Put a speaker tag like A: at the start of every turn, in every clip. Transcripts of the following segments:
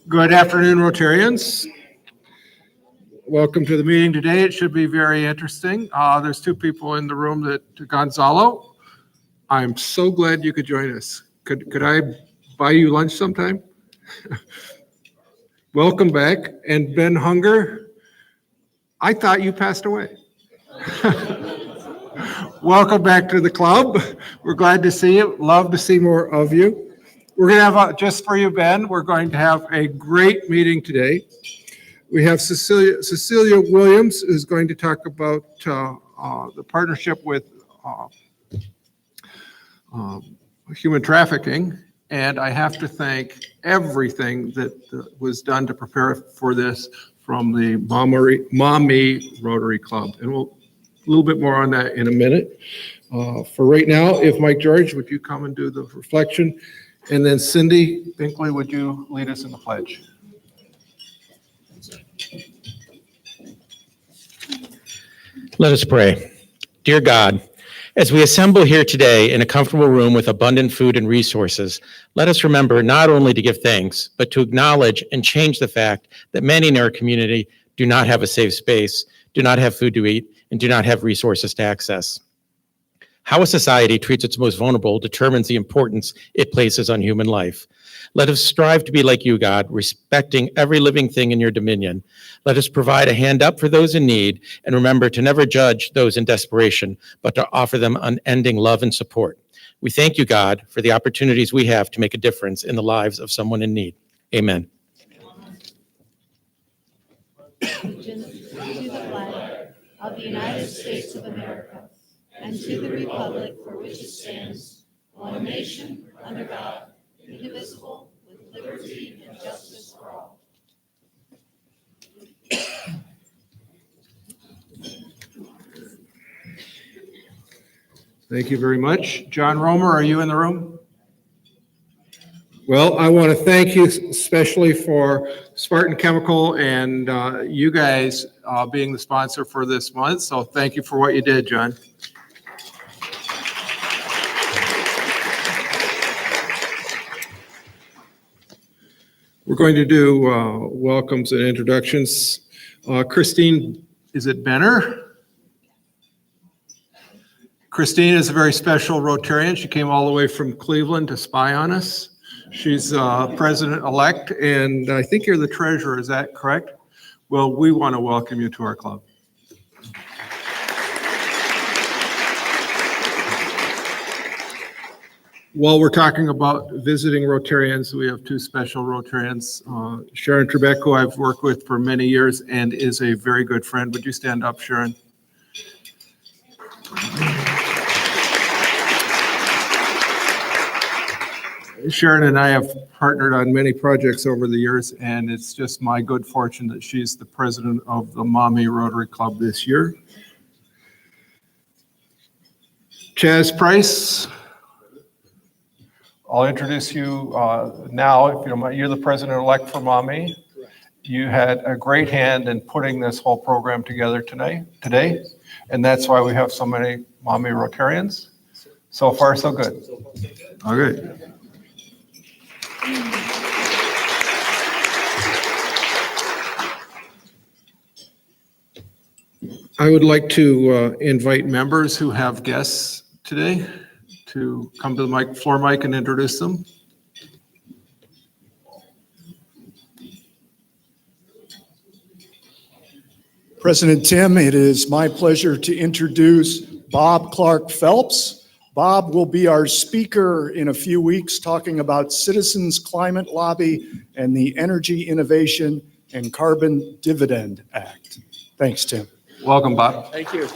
A: Good afternoon, Rotarians. Welcome to the meeting today. It should be very interesting. There's two people in the room Gonzalo. I'm so glad you could join us. Could I buy you lunch sometime? Welcome back. And Ben Hunger, I thought you passed away. Welcome back to the club. We're glad to see you. Love to see more of you. We're going to have, just for you, Ben, we're going to have a great meeting today. We have Celia Williams who's going to talk about the partnership with human trafficking. And I have to thank everything that was done to prepare for this from the Mommy Rotary Club. And we'll a little bit more on that in a minute. For right now, if Mike George, would you come and do the reflection? And then Cindy Binkley, would you lead us in the pledge?
B: Let us pray. Dear God, as we assemble here today in a comfortable room with abundant food and resources, let us remember not only to give thanks, but to acknowledge and change the fact that many in our community do not have a safe space, do not have food to eat, and do not have resources to access. How a society treats its most vulnerable determines the importance it places on human life. Let us strive to be like you, God, respecting every living thing in your dominion. Let us provide a hand up for those in need, and remember to never judge those in desperation, but to offer them unending love and support. We thank you, God, for the opportunities we have to make a difference in the lives of someone in need. Amen.
C: To the flag of the United States of America, and to the republic for which it stands, one nation, under God, indivisible, with liberty and justice for all.
A: Thank you very much. John Romer, are you in the room? Well, I want to thank you especially for Spartan Chemical and you guys being the sponsor for this month. So thank you for what you did, John. We're going to do welcomes and introductions. Christine, is it Benner? Christine is a very special Rotarian. She came all the way from Cleveland to spy on us. She's president-elect, and I think you're the treasurer. Is that correct? Well, we want to welcome you to our club. While we're talking about visiting Rotarians, we have two special Rotarians. Sharon Trebek, who I've worked with for many years and is a very good friend. Would you stand up, Sharon? Sharon and I have partnered on many projects over the years, and it's just my good fortune that she's the president of the Mommy Rotary Club this year. Chaz Price. I'll introduce you now, if you don't mind. You're the president-elect for Mommy. You had a great hand in putting this whole program together today, and that's why we have so many Mommy Rotarians. So far, so good. Okay. I would like to invite members who have guests today to come to the floor mic and introduce them.
D: President Tim, it is my pleasure to introduce Bob Clark Phelps. Bob will be our speaker in a few weeks talking about Citizens Climate Lobby and the Energy Innovation and Carbon Dividend Act. Thanks, Tim.
A: Welcome, Bob.
D: Thank you.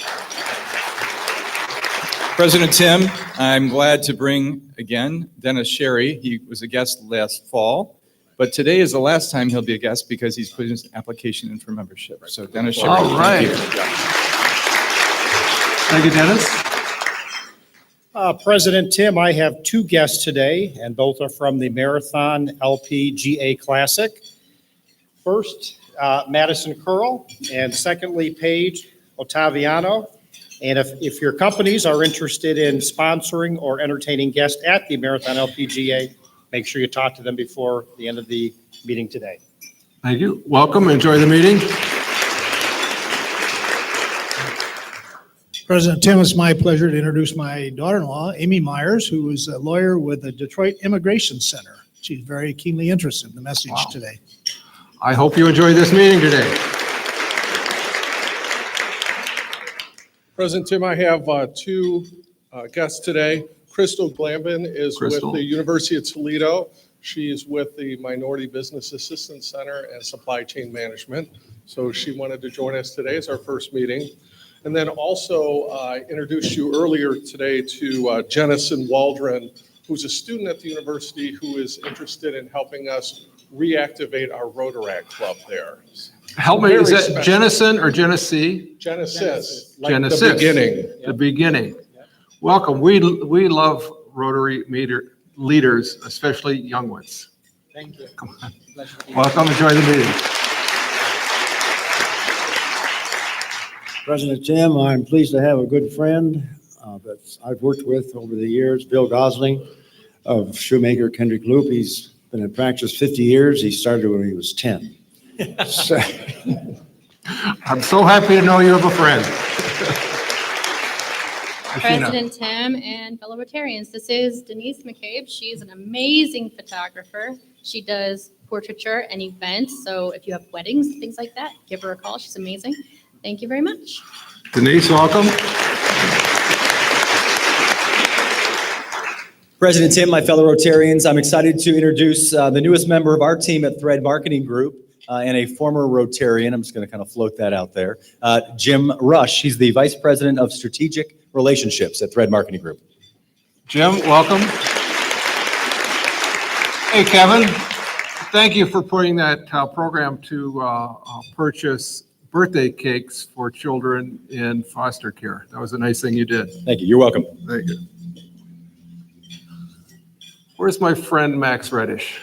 E: President Tim, I'm glad to bring again Dennis Sherry. He was a guest last fall, but today is the last time he'll be a guest because he's put his application in for membership. So Dennis Sherry.
A: All right. Thank you, Dennis.
F: President Tim, I have two guests today, and both are from the Marathon LPGA Classic. First, Madison Curl, and secondly, Paige Ottaviano. And if your companies are interested in sponsoring or entertaining guests at the Marathon LPGA, make sure you talk to them before the end of the meeting today.
A: Thank you. Welcome. Enjoy the meeting.
G: President Tim, it's my pleasure to introduce my daughter-in-law, Amy Myers, who is a lawyer with the Detroit Immigration Center. She's very keenly interested in the message
A: Wow.
G: today.
A: I hope you enjoy this meeting today.
H: President Tim, I have two guests today. Crystal Glambin is
A: Crystal.
H: with the University of Toledo. She is with the Minority Business Assistance Center and Supply Chain Management. So she wanted to join us today as our first meeting. And then also I introduced you earlier today to Jennison Waldron, who's a student at the university who is interested in helping us reactivate our Rotary Club there.
A: Help me, is
H: Very
A: that
H: special.
A: Jennison or Genesee?
H: Genesis, like
A: Genesis.
H: the beginning.
A: The beginning. Welcome. We love Rotary leaders, especially young ones.
F: Thank you.
A: Come on. Welcome. Enjoy the meeting.
I: President Tim, I'm pleased to have a good friend that I've worked with over the years, Bill Gosling of Shoemaker Kendrick Loop. He's been in practice 50 years. He started when he was 10. So,
A: I'm so happy to know you have a friend. Athena.
J: President Tim and fellow Rotarians, this is Denise McCabe. She's an amazing photographer. She does portraiture and events. So if you have weddings, things like that, give her a call. She's amazing. Thank you very much.
A: Denise, welcome.
K: President Tim, my fellow Rotarians, I'm excited to introduce the newest member of our team at Thread Marketing Group and a former Rotarian. I'm just going to kind of float that out there. Jim Rush, he's the Vice President of Strategic Relationships at Thread Marketing Group.
A: Jim, welcome. Hey, Kevin, thank you for putting that program to purchase birthday cakes for children in foster care. That was a nice thing you did.
K: Thank you. You're welcome.
A: Thank you. Where's my friend Max Reddish?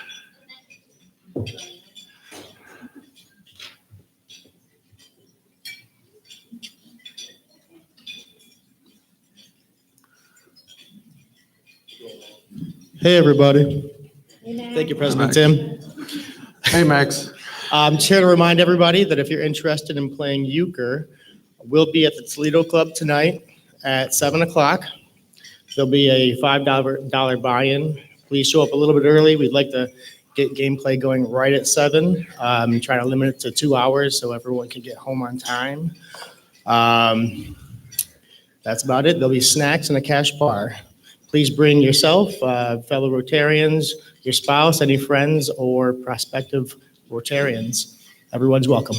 F: Hey, everybody. Thank you, President Tim.
A: Hey, Max.
F: I'm just here to remind everybody that if you're interested in playing euchre, we'll be at the Toledo Club tonight at 7 o'clock. There'll be a $5 buy-in. Please show up a little bit early. We'd like to get gameplay going right at 7. Try to limit it to 2 hours so everyone can get home on time. That's about it. There'll be snacks and a cash bar. Please bring yourself, fellow Rotarians, your spouse, any friends, or prospective Rotarians. Everyone's welcome.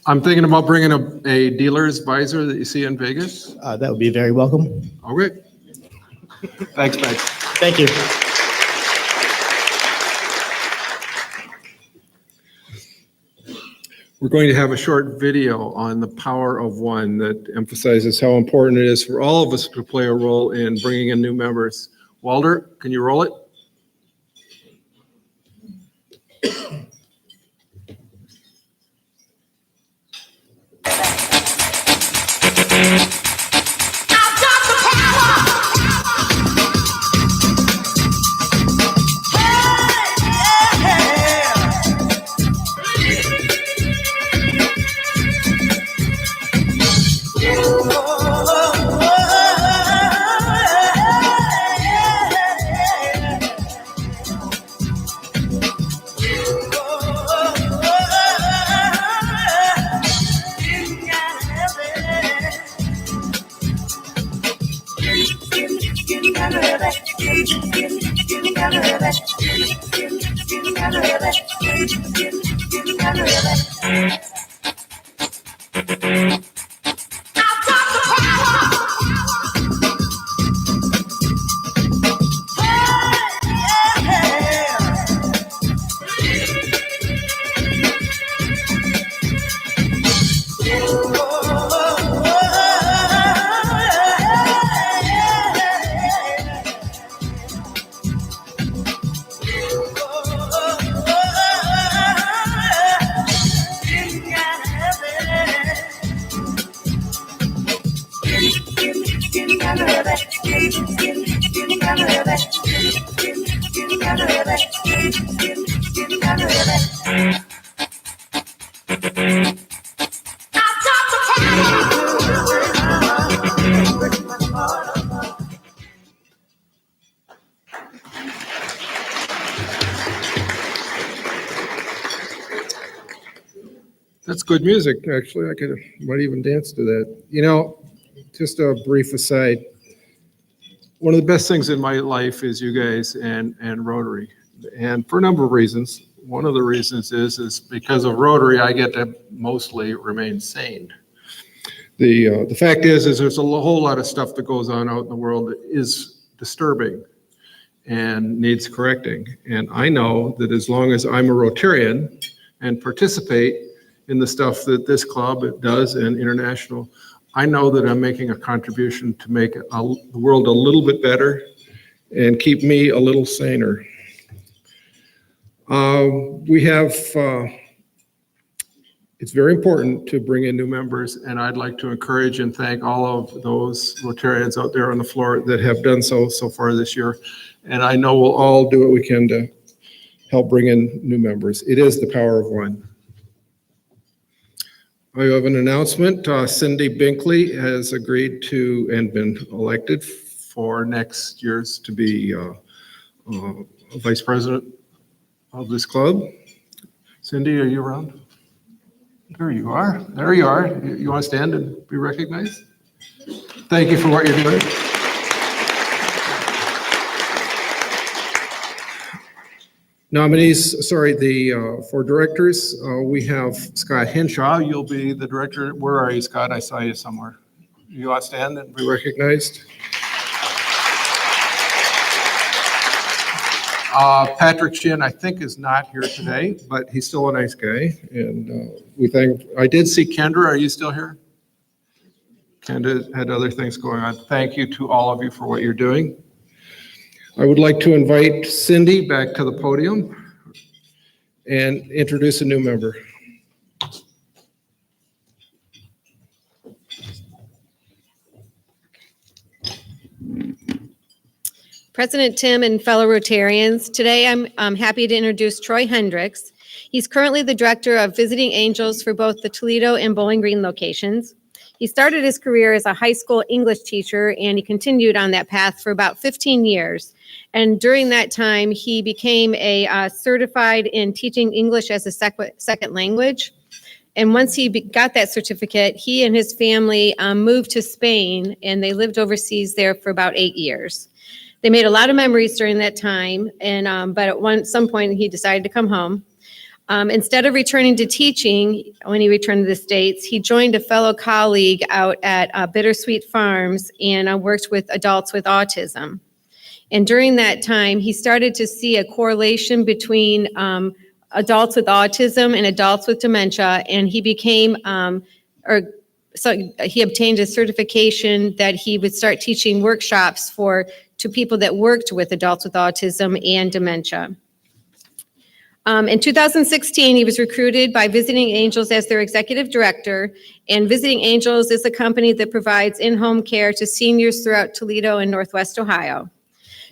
A: I'm thinking about bringing a dealer's visor that you see in Vegas.
F: That would be very welcome.
A: Okay. Thanks, Max.
F: Thank you.
A: We're going to have a short video on the power of one that emphasizes how important it is for all of us to play a role in bringing in new members. Walter, can you roll it? That's good music, actually. Might even dance to that. You know, just a brief aside. One of the best things in my life is you guys and Rotary, and for a number of reasons. One of the reasons is because of Rotary, I get to mostly remain sane. The fact is there's a whole lot of stuff that goes on out in the world that is disturbing and needs correcting. And I know that as long as I'm a Rotarian and participate in the stuff that this club does and international, I know that I'm making a contribution to make the world a little bit better and keep me a little saner. It's very important to bring in new members, and I'd like to encourage and thank all of those Rotarians out there on the floor that have done so far this year. And I know we'll all do what we can to help bring in new members. It is the power of one. I have an announcement. Cindy Binkley has agreed to and been elected for next year's to be vice president of this club. Cindy, are you around? There you are. There you are. You want to stand and be recognized? Thank you for what you're doing. Nominees, for directors, we have Scott Henshaw. You'll be the director. Where are you, Scott? I saw you somewhere. You want to stand and be recognized? Patrick Sheehan, I think, is not here today, but he's still a nice guy. And I did see Kendra. Are you still here? Kendra had other things going on. Thank you to all of you for what you're doing. I would like to invite Cindy back to the podium and introduce a new member.
L: President Tim and fellow Rotarians, today I'm happy to introduce Troy Hendricks. He's currently the Director of Visiting Angels for both the Toledo and Bowling Green locations. He started his career as a high school English teacher, and he continued on that path for about 15 years. And during that time, he became a certified in teaching English as a second language. And once he got that certificate, he and his family moved to Spain, and they lived overseas there for about 8 years. They made a lot of memories during that time, and but at some point, he decided to come home. Instead of returning to teaching, when he returned to the States, he joined a fellow colleague out at Bittersweet Farms and worked with adults with autism. And during that time, he started to see a correlation between adults with autism and adults with dementia, and he became, he obtained a certification that he would start teaching workshops to people that worked with adults with autism and dementia. In 2016, he was recruited by Visiting Angels as their executive director, and Visiting Angels is a company that provides in-home care to seniors throughout Toledo and Northwest Ohio.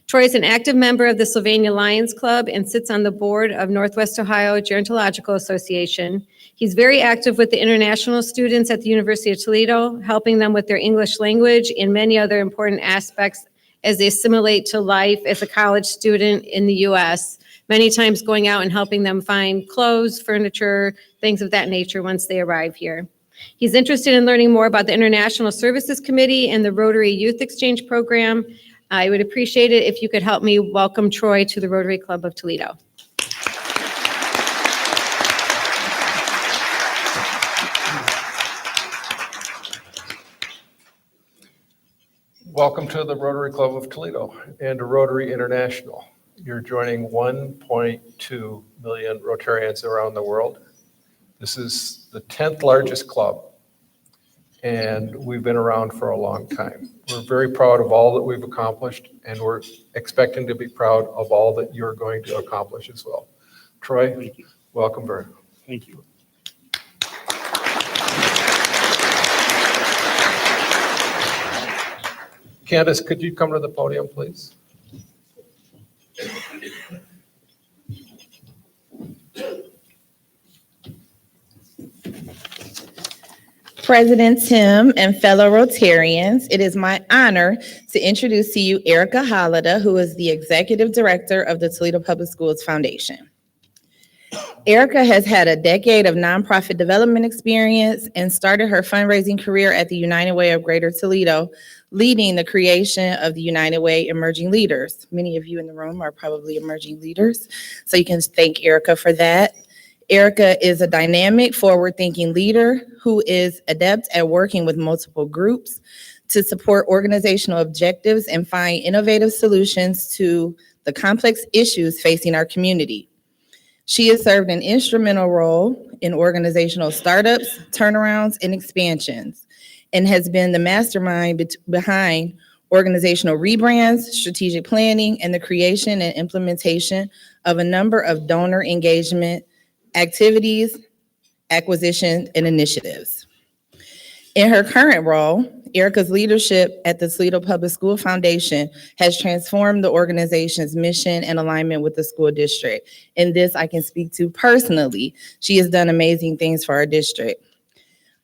L: Troy is an active member of the Sylvania Lions Club and sits on the board of Northwest Ohio Gerontological Association. He's very active with the international students at the University of Toledo, helping them with their English language and many other important aspects as they assimilate to life as a college student in the U.S., many times going out and helping them find clothes, furniture, things of that nature once they arrive here. He's interested in learning more about the International Services Committee and the Rotary Youth Exchange Program. I would appreciate it if you could help me welcome Troy to the Rotary Club of Toledo.
A: Welcome to the Rotary Club of Toledo and to Rotary International. You're joining 1.2 million Rotarians around the world. This is the 10th largest club, and we've been around for a long time. We're very proud of all that we've accomplished, and we're expecting to be proud of all that you're going to accomplish as well. Troy, thank you. Welcome, Vern.
F: Thank you.
A: Candace, could you come to the podium, please?
M: President Tim and fellow Rotarians, it is my honor to introduce to you Erica Hollida, who is the Executive Director of the Toledo Public Schools Foundation. Erica has had a decade of nonprofit development experience and started her fundraising career at the United Way of Greater Toledo, leading the creation of the United Way Emerging Leaders. Many of you in the room are probably emerging leaders, so you can thank Erica for that. Erica is a dynamic, forward-thinking leader who is adept at working with multiple groups to support organizational objectives and find innovative solutions to the complex issues facing our community. She has served an instrumental role in organizational startups, turnarounds, and expansions, and has been the mastermind behind organizational rebrands, strategic planning, and the creation and implementation of a number of donor engagement activities, acquisition, and initiatives. In her current role, Erica's leadership at the Toledo Public School Foundation has transformed the organization's mission and alignment with the school district. And this I can speak to personally. She has done amazing things for our district.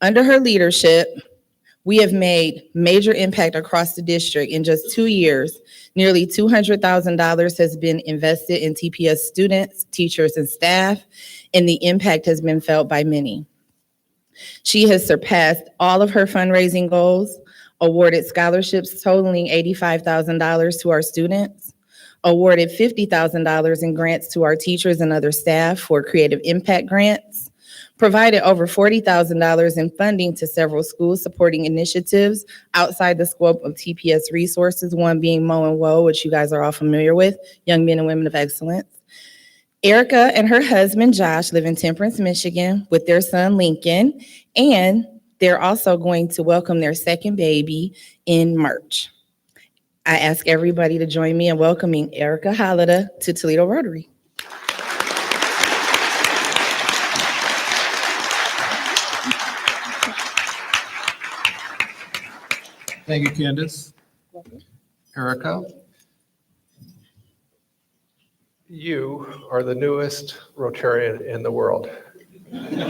M: Under her leadership, we have made major impact across the district. In just 2 years, nearly $200,000 has been invested in TPS students, teachers, and staff, and the impact has been felt by many. She has surpassed all of her fundraising goals, awarded scholarships totaling $85,000 to our students, awarded $50,000 in grants to our teachers and other staff for creative impact grants, provided over $40,000 in funding to several schools supporting initiatives outside the scope of TPS resources, one being Mo and Woe, which you guys are all familiar with, Young Men and Women of Excellence. Erica and her husband, Josh, live in Temperance, Michigan with their son, Lincoln, and they're also going to welcome their second baby in March. I ask everybody to join me in welcoming Erica Hollida to Toledo Rotary.
A: Thank you, Candace. Erica, you are the newest Rotarian in the world,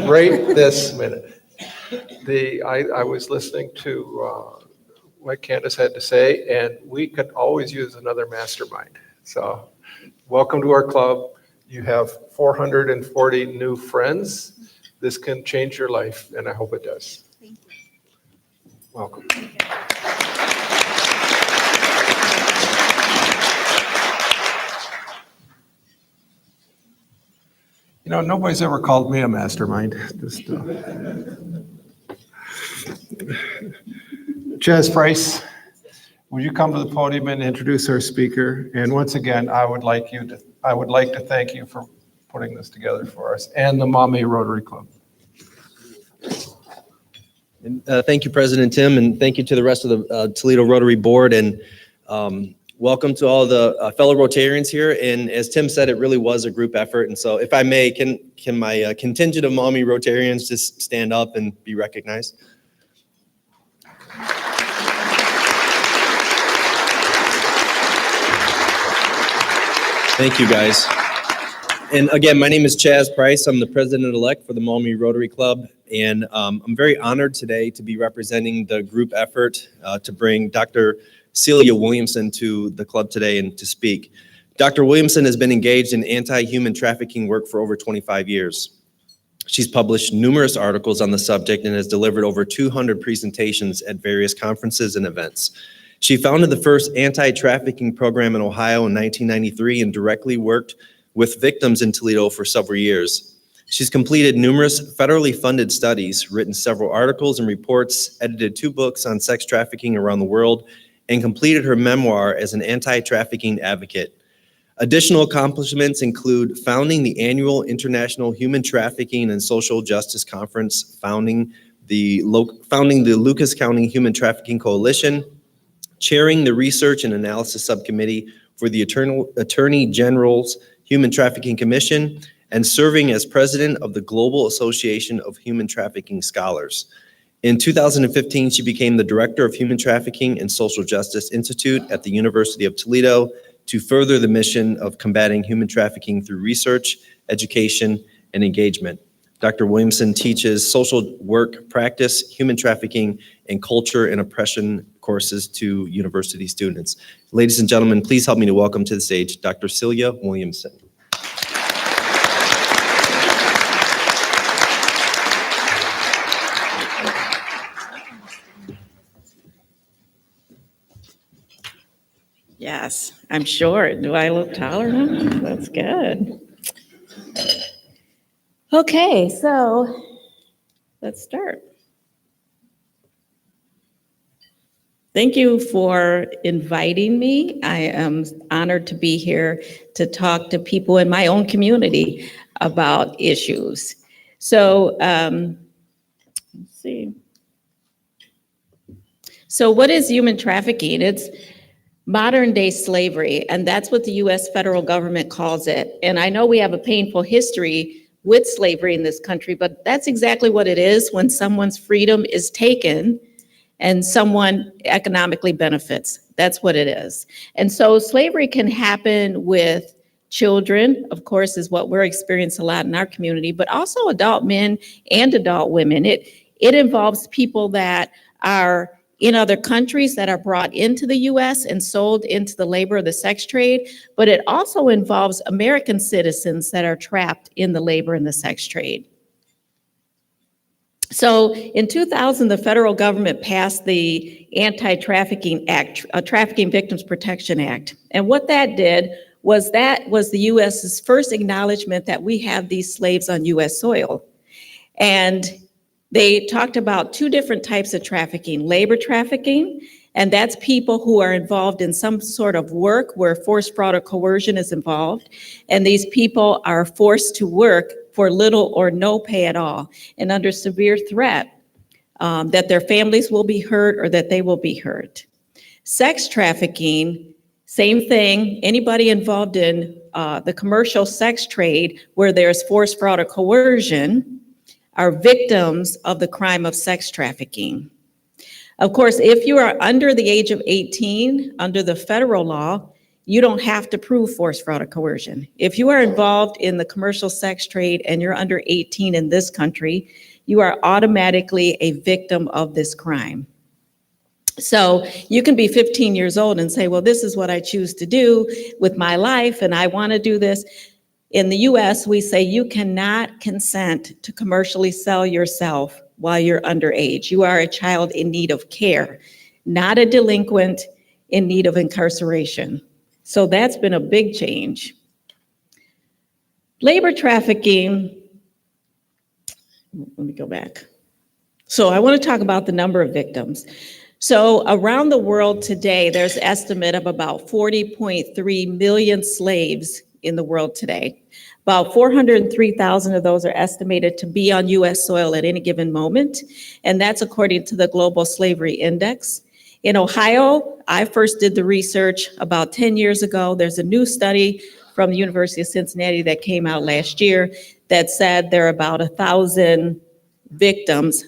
A: right this minute. I was listening to what Candace had to say, and we could always use another mastermind. So welcome to our club. You have 440 new friends. This can change your life, and I hope it does.
C: Thank you.
A: Welcome. You know, nobody's ever called me a mastermind. Just, Chaz Price, would you come to the podium and introduce our speaker? And once again, I would like to thank you for putting this together for us and the Mommy Rotary Club.
N: And, thank you, President Tim, and thank you to the rest of the Toledo Rotary Board, and welcome to all the fellow Rotarians here. And as Tim said, it really was a group effort. And so if I may, can my contingent of Mommy Rotarians just stand up and be recognized? Thank you, guys. And again, my name is Chaz Price. I'm the president-elect for the Mommy Rotary Club. And I'm very honored today to be representing the group effort to bring Dr. Celia Williamson to the club today and to speak. Dr. Williamson has been engaged in anti-human trafficking work for over 25 years. She's published numerous articles on the subject and has delivered over 200 presentations at various conferences and events. She founded the first anti-trafficking program in Ohio in 1993 and directly worked with victims in Toledo for several years. She's completed numerous federally funded studies, written several articles and reports, edited 2 books on sex trafficking around the world, and completed her memoir as an anti-trafficking advocate. Additional accomplishments include founding the annual International Human Trafficking and Social Justice Conference, founding the Lucas County Human Trafficking Coalition, chairing the Research and Analysis Subcommittee for the Attorney General's Human Trafficking Commission, and serving as president of the Global Association of Human Trafficking Scholars. In 2015, she became the director of Human Trafficking and Social Justice Institute at the University of Toledo to further the mission of combating human trafficking through research, education, and engagement. Dr. Williamson teaches social work practice, human trafficking, and culture and oppression courses to university students. Ladies and gentlemen, please help me to welcome to the stage Dr. Celia Williamson.
O: Yes, I'm short. Do I look taller now? That's good. Okay, so let's start. Thank you for inviting me. I am honored to be here to talk to people in my own community about issues. So, let's see. So what is human trafficking? It's modern day slavery, and that's what the US federal government calls it. And I know we have a painful history with slavery in this country, but that's exactly what it is when someone's freedom is taken and someone economically benefits. That's what it is. And so slavery can happen with children, of course, is what we're experiencing a lot in our community, but also adult men and adult women. It involves people that are in other countries that are brought into the US and sold into the labor of the sex trade, but it also involves American citizens that are trapped in the labor and the sex trade. So in 2000, the federal government passed the Anti-Trafficking Act, Trafficking Victims Protection Act. And what that was the US's first acknowledgement that we have these slaves on US soil. And they talked about two different types of trafficking: labor trafficking, and that's people who are involved in some sort of work where forced fraud or coercion is involved. And these people are forced to work for little or no pay at all and under severe threat that their families will be hurt or that they will be hurt. Sex trafficking, same thing. Anybody involved in the commercial sex trade where there's forced fraud or coercion are victims of the crime of sex trafficking. Of course, if you are under the age of 18, under the federal law, you don't have to prove forced fraud or coercion. If you are involved in the commercial sex trade and you're under 18 in this country, you are automatically a victim of this crime. So you can be 15 years old and say, well, this is what I choose to do with my life and I want to do this. In the US, we say you cannot consent to commercially sell yourself while you're underage. You are a child in need of care, not a delinquent in need of incarceration. So that's been a big change. Labor trafficking, let me go back. So I want to talk about the number of victims. So around the world today, there's an estimate of about 40.3 million slaves in the world today. About 403,000 of those are estimated to be on US soil at any given moment, and that's according to the Global Slavery Index. In Ohio, I first did the research about 10 years ago. There's a new study from the University of Cincinnati that came out last year that said there are about 1,000 victims,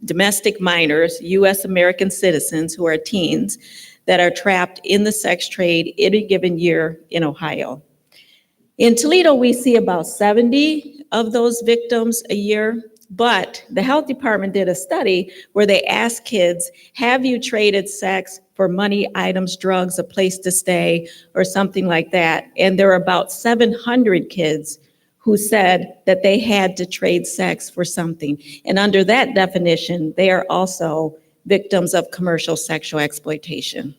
O: domestic minors, US American citizens who are teens, that are trapped in the sex trade any given year in Ohio. In Toledo, we see about 70 of those victims a year, but the health department did a study where they asked kids, have you traded sex for money, items, drugs, a place to stay, or something like that? And there are about 700 kids who said that they had to trade sex for something. And under that definition, they are also victims of commercial sexual exploitation.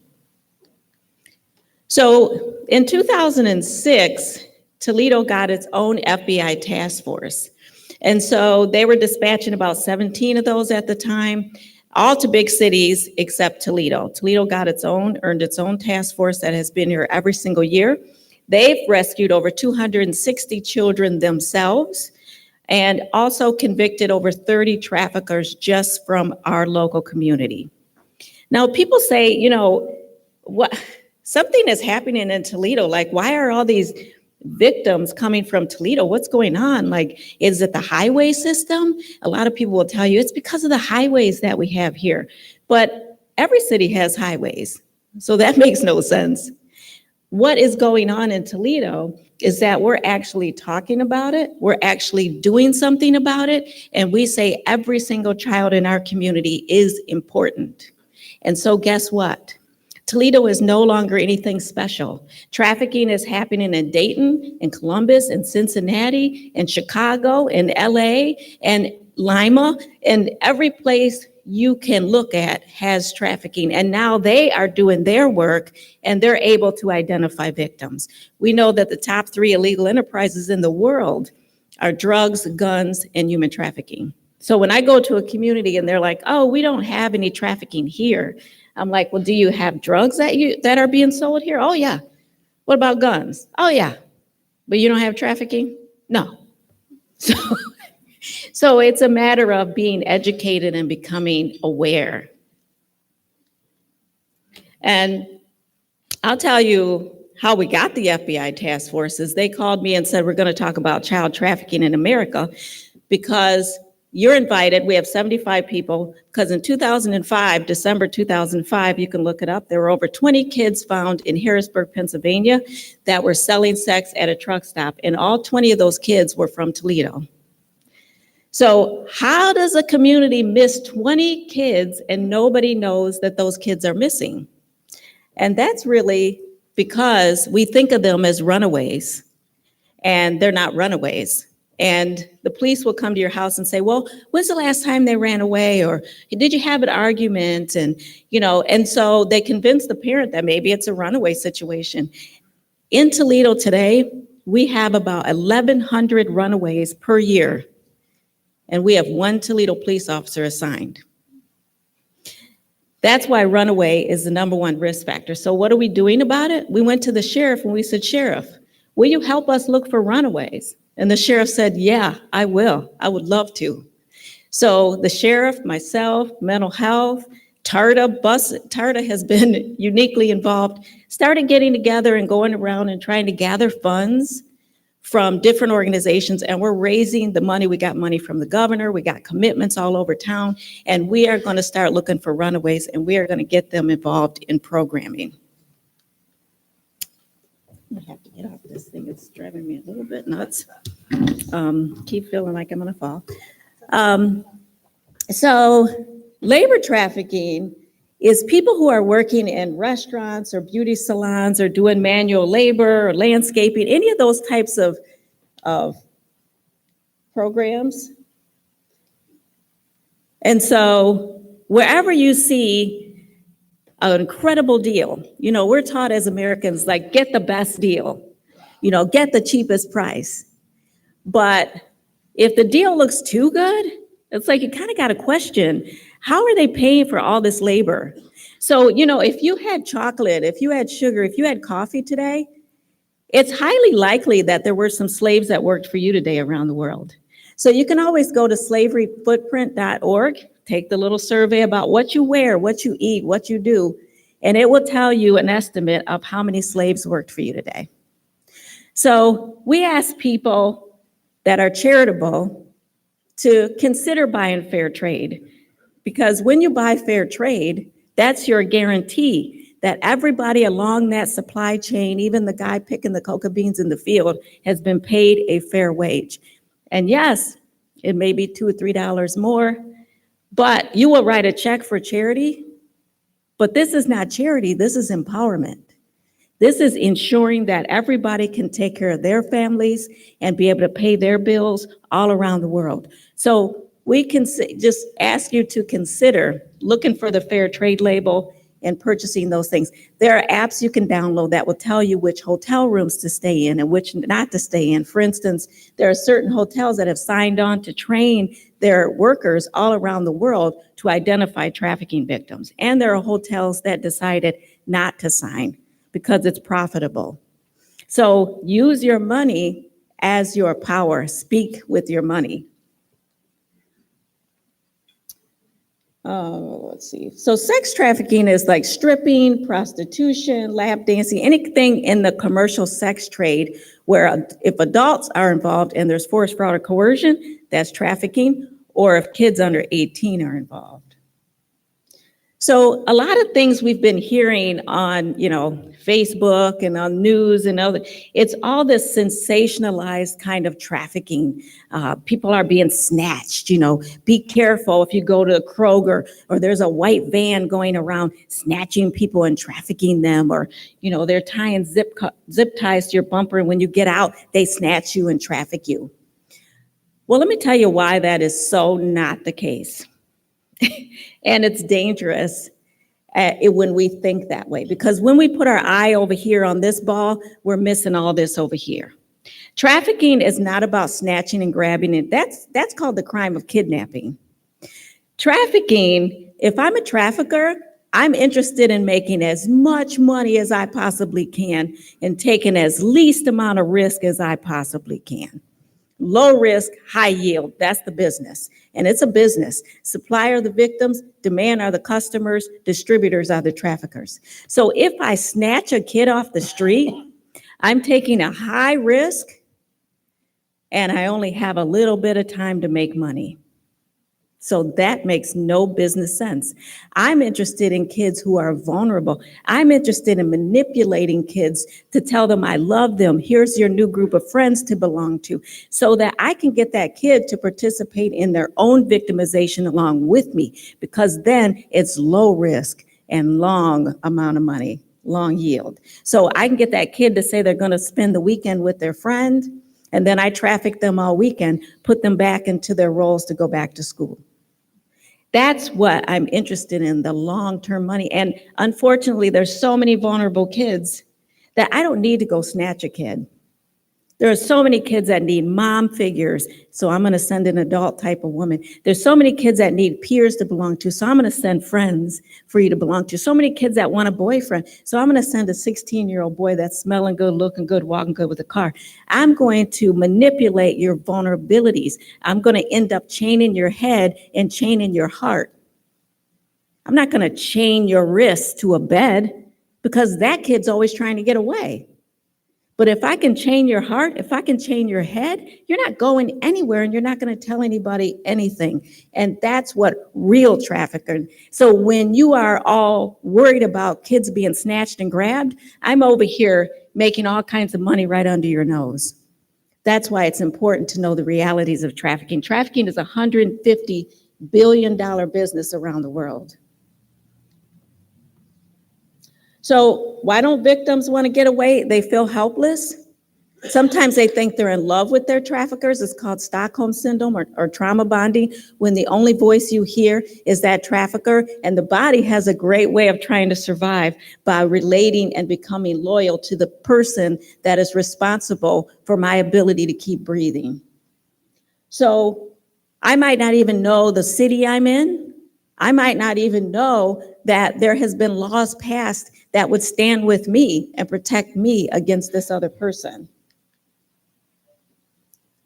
O: So in 2006, Toledo got its own FBI task force. And so they were dispatching about 17 of those at the time, all to big cities except Toledo. Toledo got earned its own task force that has been here every single year. They've rescued over 260 children themselves and also convicted over 30 traffickers just from our local community. Now, people say, you know, something is happening in Toledo. Like, why are all these victims coming from Toledo? What's going on? Like, is it the highway system? A lot of people will tell you it's because of the highways that we have here. But every city has highways, so that makes no sense. what is going on in Toledo is that we're actually talking about it, we're actually doing something about it, and we say every single child in our community is important. And so guess what? Toledo is no longer anything special. Trafficking is happening in Dayton, in Columbus, in Cincinnati, in Chicago, in LA, and Lima, and every place you can look at has trafficking. And now they are doing their work and they're able to identify victims. We know that the top 3 illegal enterprises in the world are drugs, guns, and human trafficking. So when I go to a community and they're like, oh, we don't have any trafficking here. I'm like, well, do you have drugs that are being sold here? Oh, yeah. What about guns? Oh, yeah. But you don't have trafficking? No. So it's a matter of being educated and becoming aware. And I'll tell you how we got the FBI task forces. They called me and said, we're going to talk about child trafficking in America because you're invited. We have 75 people because in 2005, December 2005, you can look it up, there were over 20 kids found in Harrisburg, Pennsylvania that were selling sex at a truck stop. And all 20 of those kids were from Toledo. So how does a community miss 20 kids and nobody knows that those kids are missing? And that's really because we think of them as runaways, and they're not runaways. And the police will come to your house and say, well, when's the last time they ran away? Or did you have an argument? And, and so they convince the parent that maybe it's a runaway situation. In Toledo today, we have about 1,100 runaways per year. And we have 1 Toledo police officer assigned. That's why runaway is the #1 risk factor. So what are we doing about it? We went to the sheriff and we said, Sheriff, will you help us look for runaways? And the sheriff said, yeah, I will. I would love to. So the sheriff, myself, mental health, TARTA has been uniquely involved, started getting together and going around and trying to gather funds from different organizations, and we're raising the money. We got money from the governor, we got commitments all over town, and we are going to start looking for runaways, and we are going to get them involved in programming. I have to get off this thing. It's driving me a little bit nuts. Keep feeling like I'm going to fall. So labor trafficking is people who are working in restaurants or beauty salons or doing manual labor or landscaping, any of those types of programs. And so wherever you see an incredible deal, we're taught as Americans, like, get the best deal, get the cheapest price. But if the deal looks too good, it's like you kind of got to question, how are they paying for all this labor? So, if you had chocolate, if you had sugar, if you had coffee today, it's highly likely that there were some slaves that worked for you today around the world. So you can always go to slaveryfootprint.org, take the little survey about what you wear, what you eat, what you do, and it will tell you an estimate of how many slaves worked for you today. So we ask people that are charitable to consider buying fair trade. Because when you buy fair trade, that's your guarantee that everybody along that supply chain, even the guy picking the cocoa beans in the field, has been paid a fair wage. And yes, it may be $2 or $3 more, but you will write a check for charity. But this is not charity, this is empowerment. This is ensuring that everybody can take care of their families and be able to pay their bills all around the world. So we can just ask you to consider looking for the fair trade label and purchasing those things. There are apps you can download that will tell you which hotel rooms to stay in and which not to stay in. For instance, there are certain hotels that have signed on to train their workers all around the world to identify trafficking victims. And there are hotels that decided not to sign because it's profitable. So use your money as your power. Speak with your money. Let's see. So sex trafficking is like stripping, prostitution, lap dancing, anything in the commercial sex trade where if adults are involved and there's force, fraud, or coercion, that's trafficking, or if kids under 18 are involved. So a lot of things we've been hearing on, Facebook and on news and other, it's all this sensationalized kind of trafficking. People are being snatched, be careful if you go to a Kroger or there's a white van going around snatching people and trafficking them, or, they're tying zip ties to your bumper, and when you get out, they snatch you and traffic you. Well, let me tell you why that is so not the case. And it's dangerous when we think that way, because when we put our eye over here on this ball, we're missing all this over here. Trafficking is not about snatching and grabbing it. That's called the crime of kidnapping. Trafficking, if I'm a trafficker, I'm interested in making as much money as I possibly can and taking as least amount of risk as I possibly can. Low risk, high yield, that's the business. And it's a business. Supply are the victims, demand are the customers, distributors are the traffickers. So if I snatch a kid off the street, I'm taking a high risk and I only have a little bit of time to make money. So that makes no business sense. I'm interested in kids who are vulnerable. I'm interested in manipulating kids to tell them I love them. Here's your new group of friends to belong to, so that I can get that kid to participate in their own victimization along with me, because then it's low risk and long amount of money, long yield. So I can get that kid to say they're going to spend the weekend with their friend, and then I traffic them all weekend, put them back into their roles to go back to school. That's what I'm interested in, the long-term money. And unfortunately, there's so many vulnerable kids that I don't need to go snatch a kid. There are so many kids that need mom figures, so I'm going to send an adult type of woman. There's so many kids that need peers to belong to, so I'm going to send friends for you to belong to. So many kids that want a boyfriend, so I'm going to send a 16-year-old boy that's smelling good, looking good, walking good with a car. I'm going to manipulate your vulnerabilities. I'm going to end up chaining your head and chaining your heart. I'm not going to chain your wrists to a bed, because that kid's always trying to get away. But if I can chain your heart, if I can chain your head, you're not going anywhere and you're not going to tell anybody anything. And that's what real trafficking. So when you are all worried about kids being snatched and grabbed, I'm over here making all kinds of money right under your nose. That's why it's important to know the realities of trafficking. Trafficking is a $150 billion business around the world. So why don't victims want to get away? They feel helpless. Sometimes they think they're in love with their traffickers. It's called Stockholm syndrome or trauma bonding, when the only voice you hear is that trafficker. And the body has a great way of trying to survive by relating and becoming loyal to the person that is responsible for my ability to keep breathing. So I might not even know the city I'm in. I might not even know that there has been laws passed that would stand with me and protect me against this other person.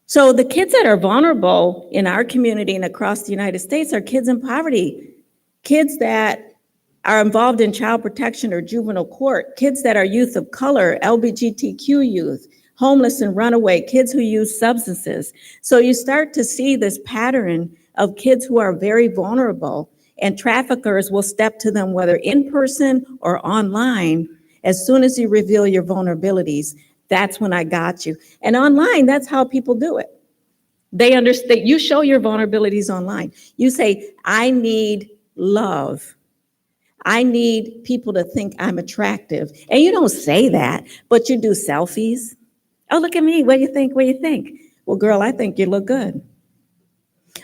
O: So the kids that are vulnerable in our community and across the United States are kids in poverty, kids that are involved in child protection or juvenile court, kids that are youth of color, LGBTQ youth, homeless and runaway, kids who use substances. So you start to see this pattern of kids who are very vulnerable, and traffickers will step to them, whether in person or online. As soon as you reveal your vulnerabilities, that's when I got you. And online, that's how people do it. They understand. You show your vulnerabilities online. You say, I need love. I need people to think I'm attractive. And you don't say that, but you do selfies. Oh, look at me. What do you think? What do you think? Well, girl, I think you look good.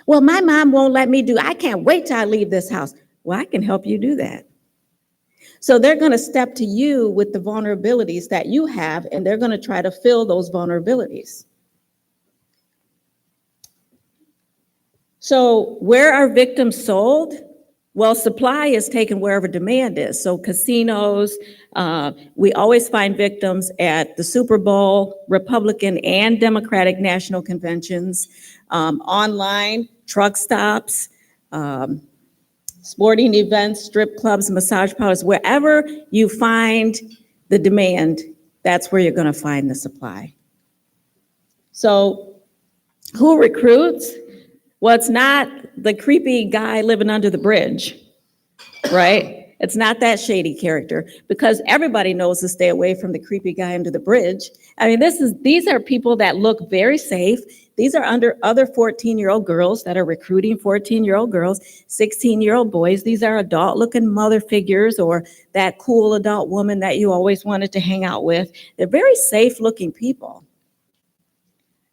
O: Well, my mom won't let me do. I can't wait till I leave this house. Well, I can help you do that. So they're going to step to you with the vulnerabilities that you have, and they're going to try to fill those vulnerabilities. So where are victims sold? Well, supply is taken wherever demand is. So casinos, we always find victims at the Super Bowl, Republican and Democratic national conventions, online, truck stops, sporting events, strip clubs, massage parlors. Wherever you find the demand, that's where you're going to find the supply. So who recruits? Well, it's not the creepy guy living under the bridge. right? It's not that shady character because everybody knows to stay away from the creepy guy under the bridge. I mean, these are people that look very safe. These are under other 14-year-old girls that are recruiting 14-year-old girls, 16-year-old boys. These are adult-looking mother figures or that cool adult woman that you always wanted to hang out with. They're very safe-looking people.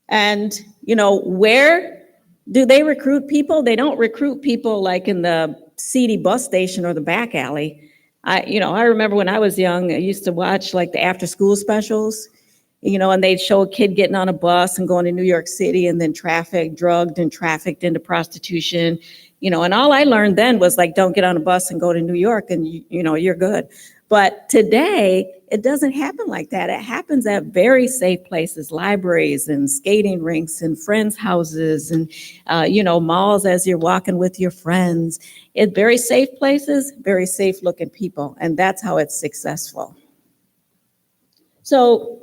O: And, where do they recruit people? They don't recruit people like in the seedy bus station or the back alley. I remember when I was young, I used to watch like the after-school specials. And they'd show a kid getting on a bus and going to New York City and then drugged and trafficked into prostitution, and all I learned then was like, don't get on a bus and go to New York and you're good. But today it doesn't happen like that. It happens at very safe places, libraries and skating rinks and friends' houses and, malls as you're walking with your friends. It's very safe places, very safe looking people. And that's how it's successful. So,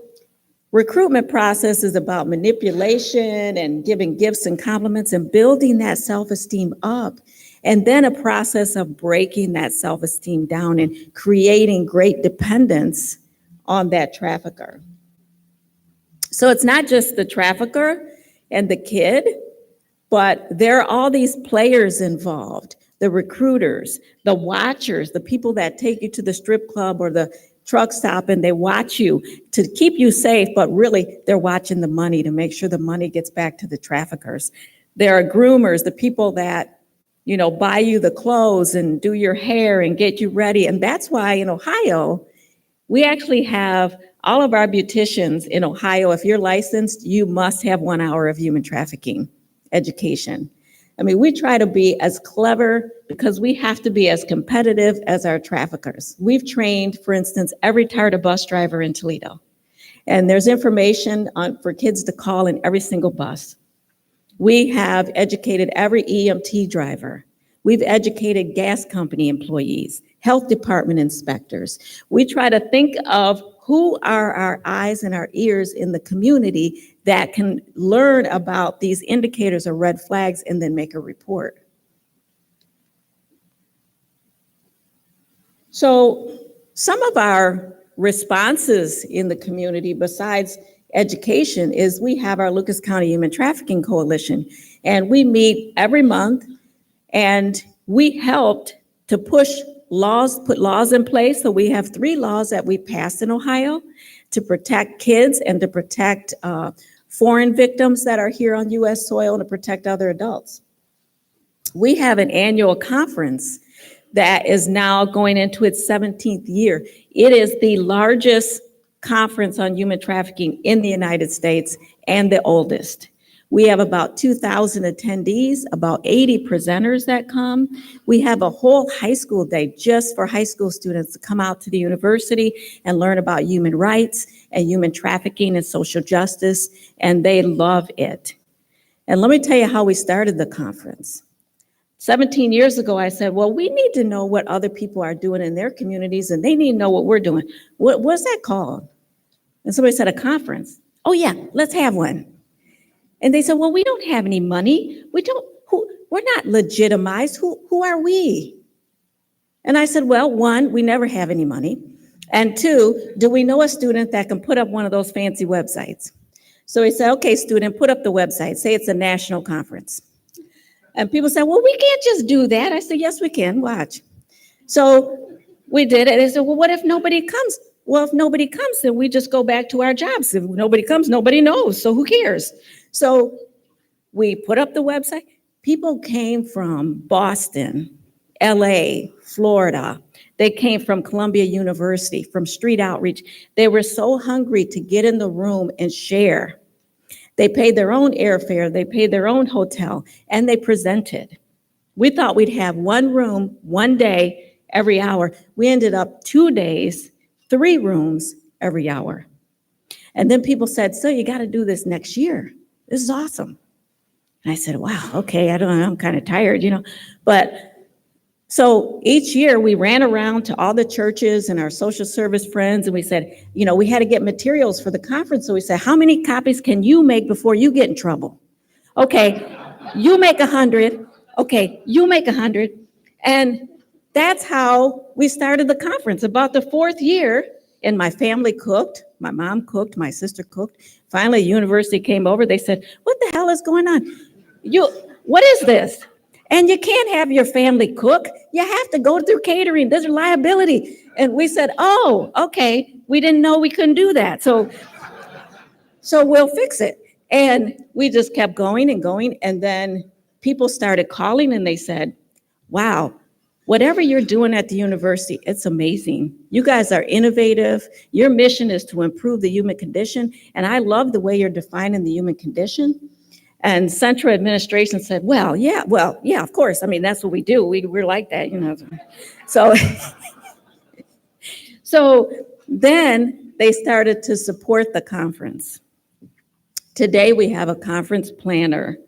O: recruitment process is about manipulation and giving gifts and compliments and building that self-esteem up. And then a process of breaking that self-esteem down and creating great dependence on that trafficker. So it's not just the trafficker and the kid, but there are all these players involved, the recruiters, the watchers, the people that take you to the strip club or the truck stop and they watch you to keep you safe, but really they're watching the money to make sure the money gets back to the traffickers. There are groomers, the people that, buy you the clothes and do your hair and get you ready. And that's why in Ohio, we actually have all of our beauticians in Ohio. If you're licensed, you must have 1 hour of human trafficking education. I mean, we try to be as clever because we have to be as competitive as our traffickers. We've trained, for instance, every TARTA bus driver in Toledo. And there's information for kids to call in every single bus. We have educated every EMT driver. We've educated gas company employees, health department inspectors. We try to think of who are our eyes and our ears in the community that can learn about these indicators or red flags and then make a report. So some of our responses in the community besides education is we have our Lucas County Human Trafficking Coalition, and we meet every month, and we helped to put laws in place. So we have 3 laws that we passed in Ohio to protect kids and to protect foreign victims that are here on U.S. soil and to protect other adults. We have an annual conference that is now going into its 17th year. It is the largest conference on human trafficking in the United States and the oldest. We have about 2,000 attendees, about 80 presenters that come. We have a whole high school day just for high school students to come out to the university and learn about human rights and human trafficking and social justice, and they love it. And let me tell you how we started the conference. 17 years ago, I said, well, we need to know what other people are doing in their communities, and they need to know what we're doing. What's that called? And somebody said, a conference. Oh, yeah, let's have one. And they said, well, we don't have any money. We're not legitimized. Who are we? And I said, well, 1, we never have any money. And 2, do we know a student that can put up one of those fancy websites? So he said, okay, student, put up the website. Say it's a national conference. And people said, well, we can't just do that. I said, yes, we can. Watch. So we did it. They said, well, what if nobody comes? Well, if nobody comes, then we just go back to our jobs. If nobody comes, nobody knows. So who cares? So we put up the website. People came from Boston, LA, Florida. They came from Columbia University, from Street Outreach. They were so hungry to get in the room and share. They paid their own airfare, they paid their own hotel, and they presented. We thought we'd have 1 room, 1 day, every hour. We ended up 2 days, 3 rooms every hour. And then people said, so you got to do this next year. This is awesome. And I said, wow, okay, I don't know, I'm kind of tired, But so each year we ran around to all the churches and our social service friends, and we said, we had to get materials for the conference. So we said, how many copies can you make before you get in trouble? Okay, you make 100. Okay, you make 100. And that's how we started the conference. About the fourth year, and my family cooked, my mom cooked, my sister cooked. Finally, university came over. They said, "What the hell is going on? What is this? And you can't have your family cook. You have to go through catering. There's a liability." And we said, "Oh, okay. We didn't know we couldn't do that. So we'll fix it." And we just kept going and going. And then people started calling and they said, "Wow, whatever you're doing at the university, it's amazing. You guys are innovative. Your mission is to improve the human condition. And I love the way you're defining the human condition." And central administration said, well, yeah, of course. I mean, that's what we do. We're like that, you know. So, so then they started to support the conference. Today, we have a conference planner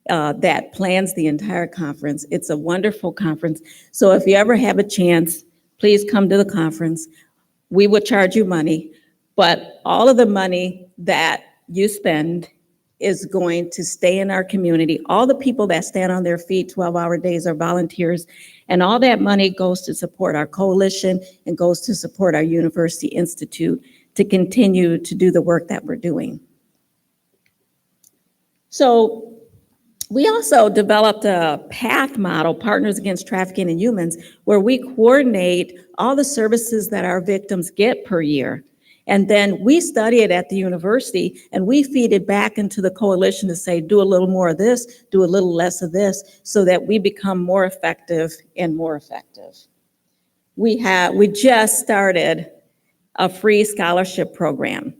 O: that plans the entire conference. It's a wonderful conference. So if you ever have a chance, please come to the conference. We will charge you money, but all of the money that you spend is going to stay in our community. All the people that stand on their feet 12-hour days are volunteers, and all that money goes to support our coalition and goes to support our University Institute to continue to do the work that we're doing. So we also developed a PATH model, Partners Against Trafficking in Humans, where we coordinate all the services that our victims get per year. And then we study it at the university and we feed it back into the coalition to say, do a little more of this, do a little less of this, so that we become more effective and more effective. We just started a free scholarship program.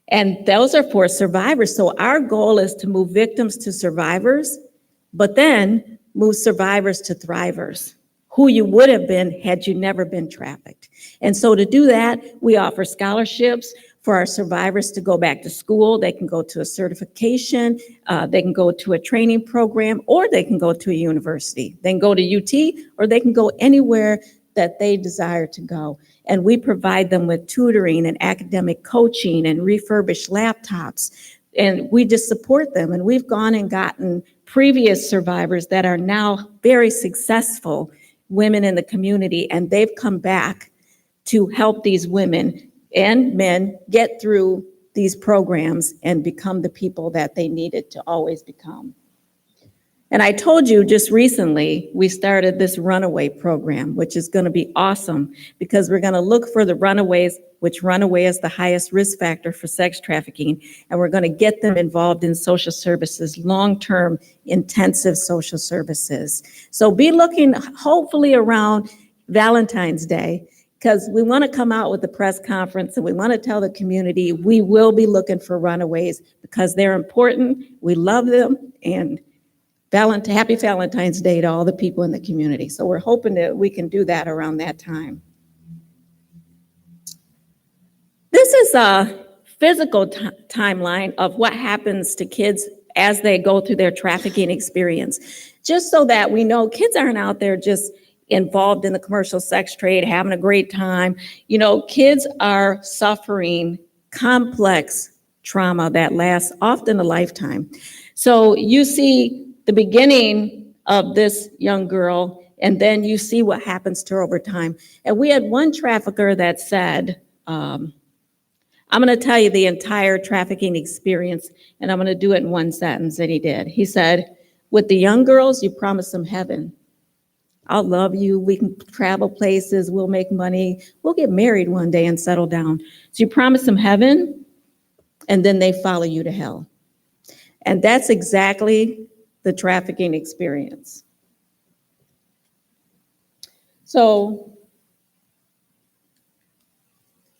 O: And those are for survivors. So our goal is to move victims to survivors, but then move survivors to thrivers, who you would have been had you never been trafficked. And so to do that, we offer scholarships for our survivors to go back to school. They can go to a certification, they can go to a training program, or they can go to a university. They can go to UT, or they can go anywhere that they desire to go. And we provide them with tutoring and academic coaching and refurbished laptops. And we just support them. And we've gone and gotten previous survivors that are now very successful women in the community, and they've come back to help these women and men get through these programs and become the people that they needed to always become. And I told you just recently, we started this runaway program, which is going to be awesome because we're going to look for the runaways, which runaway is the highest risk factor for sex trafficking. And we're going to get them involved in social services, long-term intensive social services. So be looking hopefully around Valentine's Day, because we want to come out with a press conference and we want to tell the community we will be looking for runaways because they're important. We love them, and happy Valentine's Day to all the people in the community. So we're hoping that we can do that around that time. This is a physical timeline of what happens to kids as they go through their trafficking experience, just so that we know kids aren't out there just involved in the commercial sex trade, having a great time. You know, kids are suffering complex trauma that lasts often a lifetime. So you see the beginning of this young girl, and then you see what happens to her over time. And we had one trafficker that said, I'm going to tell you the entire trafficking experience, and I'm going to do it in one sentence, and he did. He said, with the young girls, you promise them heaven. I'll love you, we can travel places, we'll make money, we'll get married one day and settle down. So you promise them heaven, and then they follow you to hell. And that's exactly the trafficking experience. So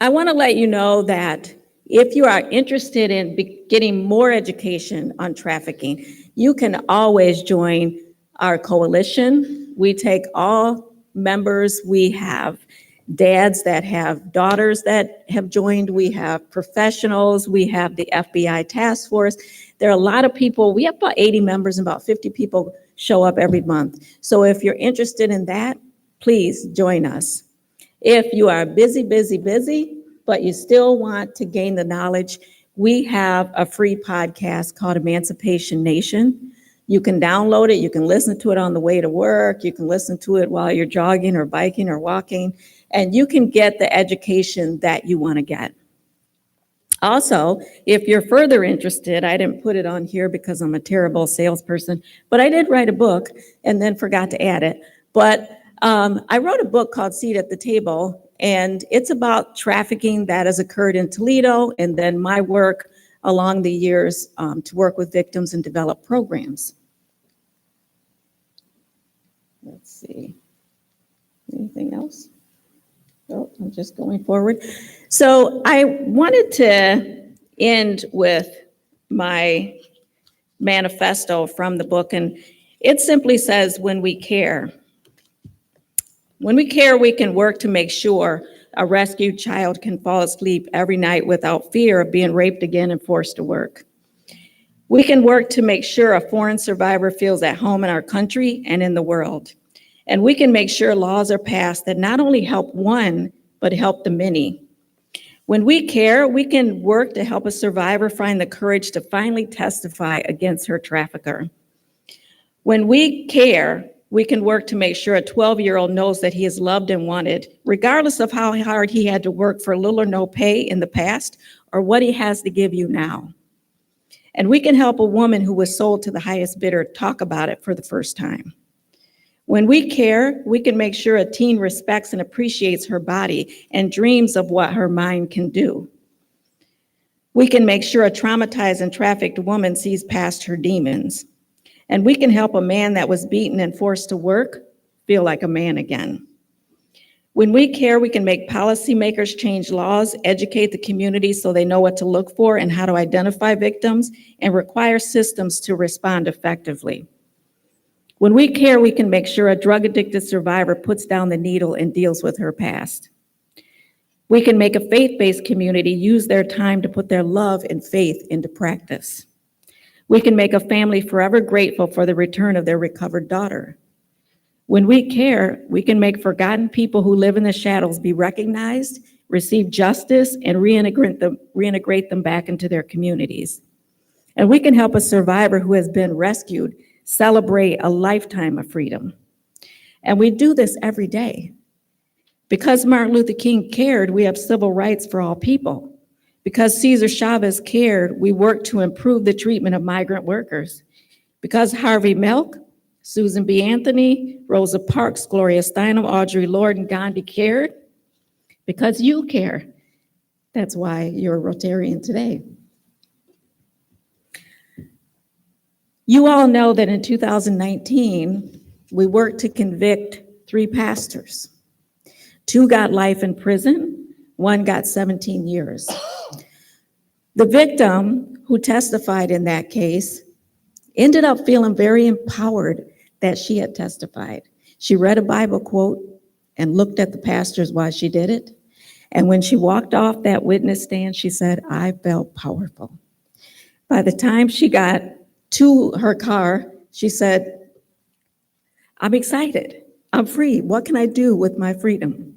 O: I want to let you know that if you are interested in getting more education on trafficking, you can always join our coalition. We take all members. We have dads that have daughters that have joined. We have professionals. We have the FBI task force. There are a lot of people. We have about 80 members and about 50 people show up every month. So if you're interested in that, please join us. If you are busy, but you still want to gain the knowledge, we have a free podcast called Emancipation Nation. You can download it, you can listen to it on the way to work, you can listen to it while you're jogging or biking or walking, and you can get the education that you want to get. Also, if you're further interested, I didn't put it on here because I'm a terrible salesperson, but I did write a book and then forgot to add it. But I wrote a book called Seat at the Table, and it's about trafficking that has occurred in Toledo, and then my work along the years to work with victims and develop programs. Let's see. Anything else? Oh, I'm just going forward. So I wanted to end with my manifesto from the book, and it simply says, when we care. When we care, we can work to make sure a rescued child can fall asleep every night without fear of being raped again and forced to work. We can work to make sure a foreign survivor feels at home in our country and in the world. And we can make sure laws are passed that not only help one, but help the many. When we care, we can work to help a survivor find the courage to finally testify against her trafficker. When we care, we can work to make sure a 12-year-old knows that he is loved and wanted, regardless of how hard he had to work for little or no pay in the past, or what he has to give you now. And we can help a woman who was sold to the highest bidder talk about it for the first time. When we care, we can make sure a teen respects and appreciates her body and dreams of what her mind can do. We can make sure a traumatized and trafficked woman sees past her demons. And we can help a man that was beaten and forced to work feel like a man again. When we care, we can make policymakers change laws, educate the community so they know what to look for and how to identify victims, and require systems to respond effectively. When we care, we can make sure a drug-addicted survivor puts down the needle and deals with her past. We can make a faith-based community use their time to put their love and faith into practice. We can make a family forever grateful for the return of their recovered daughter. When we care, we can make forgotten people who live in the shadows be recognized, receive justice, and reintegrate them back into their communities. And we can help a survivor who has been rescued celebrate a lifetime of freedom. And we do this every day. Because Martin Luther King cared, we have civil rights for all people. Because Cesar Chavez cared, we work to improve the treatment of migrant workers. Because Harvey Milk, Susan B. Anthony, Rosa Parks, Gloria Steinem, Audre Lorde, and Gandhi cared, because you care. That's why you're a Rotarian today. You all know that in 2019, we worked to convict 3 pastors. 2 got life in prison, 1 got 17 years. The victim who testified in that case ended up feeling very empowered that she had testified. She read a Bible quote and looked at the pastors while she did it. And when she walked off that witness stand, she said, "I felt powerful." By the time she got to her car, she said, "I'm excited. I'm free. What can I do with my freedom?"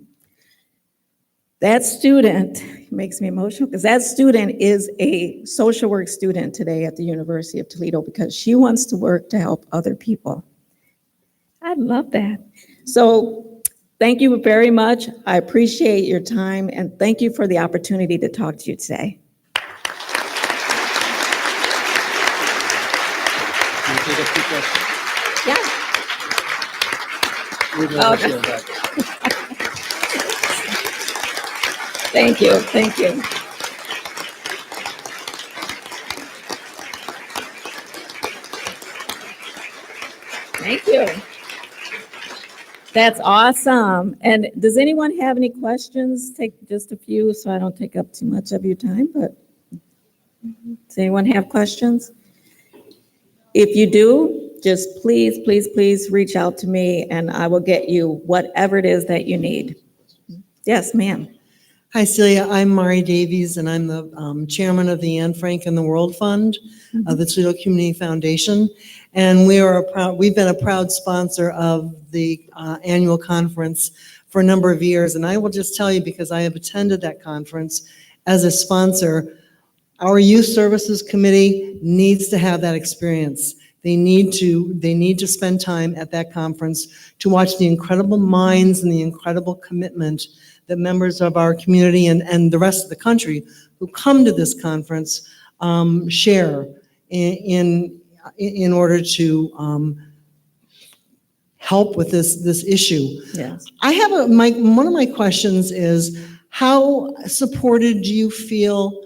O: That student makes me emotional because that student is a social work student today at the University of Toledo because she wants to work to help other people. I love that. So thank you very much. I appreciate your time and thank you for the opportunity to talk to you today. Yeah. Okay. Thank you, thank you. Thank you. That's awesome. And does anyone have any questions? Take just a few so I don't take up too much of your time, but does anyone have questions? If you do, just please, please, please reach out to me and I will get you whatever it is that you need. Yes, ma'am.
P: Hi, Celia. I'm Mari Davies, and I'm the chairman of the Anne Frank and the World Fund of the Toledo Community Foundation. And we've been a proud sponsor of the annual conference for a number of years. And I will just tell you, because I have attended that conference as a sponsor, our Youth Services Committee needs to have that experience. They need to spend time at that conference to watch the incredible minds and the incredible commitment that members of our community and the rest of the country who come to this conference share in order to help with this issue.
O: Yes.
P: I have one of my questions is, how supported do you feel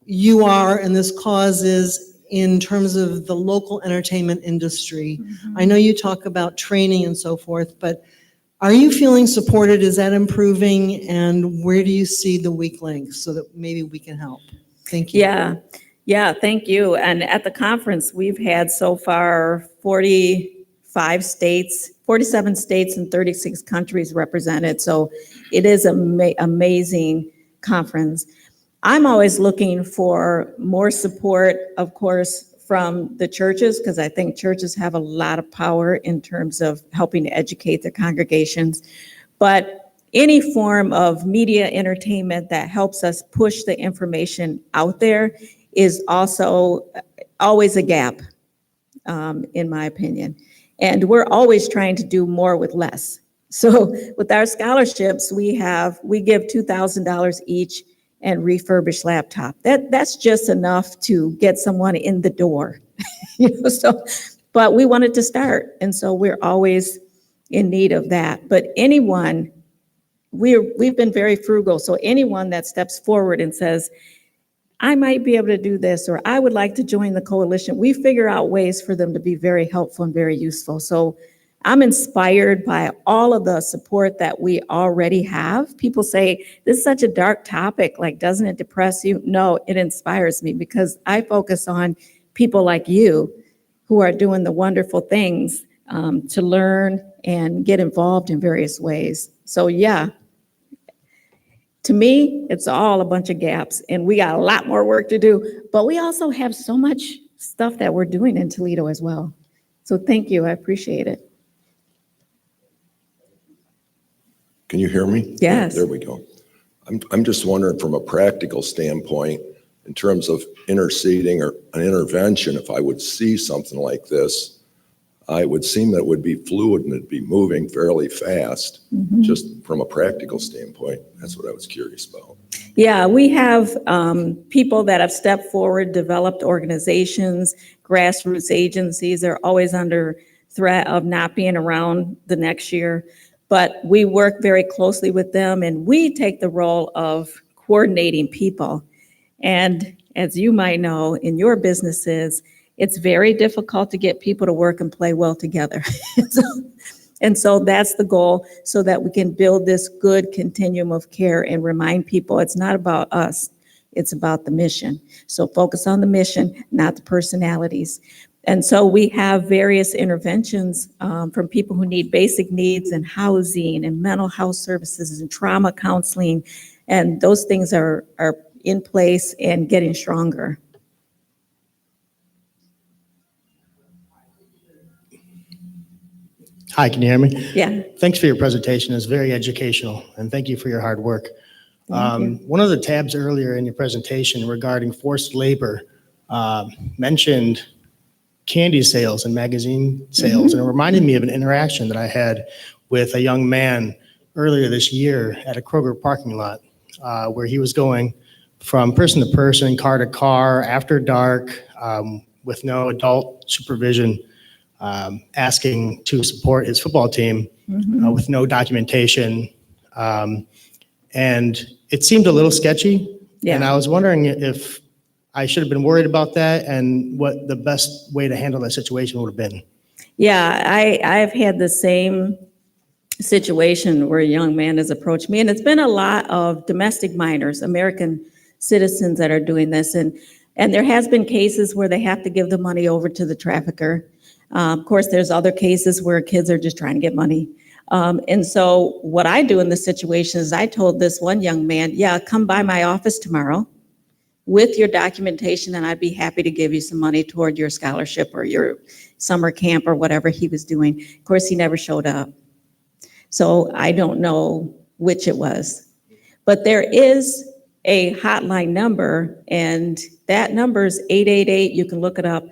P: you are and this cause is in terms of the local entertainment industry? I know you talk about training and so forth, but are you feeling supported? Is that improving? And where do you see the weak links so that maybe we can help? Thank you.
O: Yeah, thank you. And at the conference, we've had so far 47 states and 36 countries represented. So it is an amazing conference. I'm always looking for more support, of course, from the churches, because I think churches have a lot of power in terms of helping to educate their congregations. But any form of media entertainment that helps us push the information out there is also always a gap, in my opinion. And we're always trying to do more with less. So with our scholarships, we give $2,000 each and refurbish laptop. That's just enough to get someone in the door. But we wanted to start. And so we're always in need of that. But anyone, we've been very frugal. So anyone that steps forward and says, I might be able to do this, or I would like to join the coalition, we figure out ways for them to be very helpful and very useful. So I'm inspired by all of the support that we already have. People say, this is such a dark topic, like, doesn't it depress you? No, it inspires me because I focus on people like you who are doing the wonderful things to learn and get involved in various ways. So yeah, to me, it's all a bunch of gaps, and we got a lot more work to do, but we also have so much stuff that we're doing in Toledo as well. So thank you, I appreciate it.
Q: Can you hear me?
O: Yes.
Q: There we go. I'm just wondering from a practical standpoint, in terms of interceding or an intervention, if I would see something like this, it would seem that it would be fluid and it'd be moving fairly fast, just from a practical standpoint. That's what I was curious about.
O: Yeah, we have people that have stepped forward, developed organizations, grassroots agencies. They're always under threat of not being around the next year. But we work very closely with them, and we take the role of coordinating people. And as you might know, in your businesses, it's very difficult to get people to work and play well together. And so that's the goal, so that we can build this good continuum of care and remind people it's not about us, it's about the mission. So focus on the mission, not the personalities. And so we have various interventions from people who need basic needs and housing and mental health services and trauma counseling. And those things are in place and getting stronger.
R: Hi, can you hear me?
O: Yeah.
R: Thanks for your presentation. It's very educational, and thank you for your hard work. One of the tabs earlier in your presentation regarding forced labor mentioned candy sales and magazine sales, and it reminded me of an interaction that I had with a young man earlier this year at a Kroger parking lot, where he was going from person to person, car to car, after dark, with no adult supervision, asking to support his football team with no documentation. And it seemed a little sketchy.
O: Yeah.
R: And I was wondering if I should have been worried about that and what the best way to handle that situation would have been.
O: Yeah, I've had the same situation where a young man has approached me, and it's been a lot of domestic minors, American citizens that are doing this. And there has been cases where they have to give the money over to the trafficker. Of course, there's other cases where kids are just trying to get money. And so what I do in this situation is I told this one young man, yeah, come by my office tomorrow with your documentation, and I'd be happy to give you some money toward your scholarship or your summer camp or whatever he was doing. Of course, he never showed up. So I don't know which it was. But there is a hotline number, and that number is 888, you can look it up,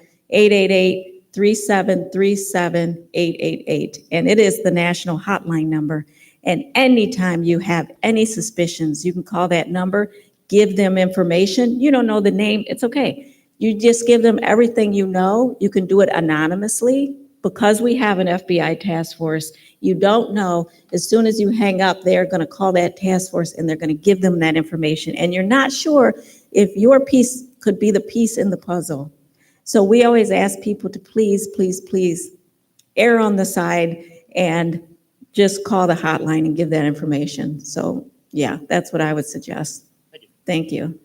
O: 888-373-7888. And it is the national hotline number. And anytime you have any suspicions, you can call that number, give them information. You don't know the name, it's okay. You just give them everything you know. You can do it anonymously. Because we have an FBI task force, you don't know, as soon as you hang up, they're going to call that task force and they're going to give them that information. And you're not sure if your piece could be the piece in the puzzle. So we always ask people to please, please, please err on the side and just call the hotline and give that information. So yeah, that's what I would suggest. Thank you.